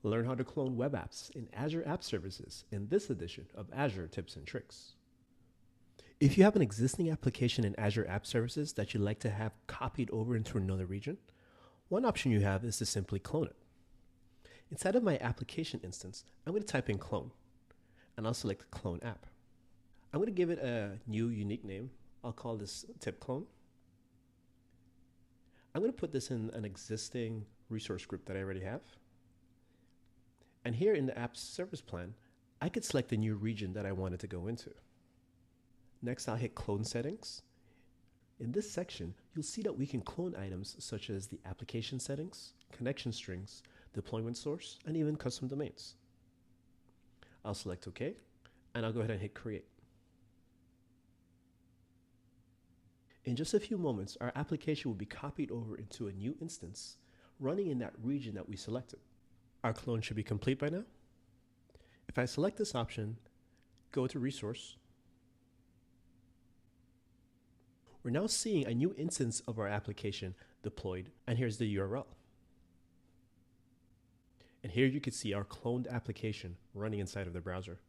Learn how to clone web apps in Azure App Services in this edition of Azure Tips and Tricks. If you have an existing application in Azure App Services that you'd like to have copied over into another region, one option you have is to simply clone it. Inside of my application instance, I'm going to type in clone, and I'll select the clone app. I'm going to give it a new unique name. I'll call this tip clone. I'm going to put this in an existing resource group that I already have. And here in the app service plan, I could select the new region that I wanted to go into. Next, I'll hit clone settings. In this section, you'll see that we can clone items such as the application settings, connection strings, deployment source, and even custom domains. I'll select OK, and I'll go ahead and hit create. In just a few moments, our application will be copied over into a new instance running in that region that we selected. Our clone should be complete by now. If I select this option, go to Resource, we're now seeing a new instance of our application deployed, and here's the URL. And here you can see our cloned application running inside of the browser.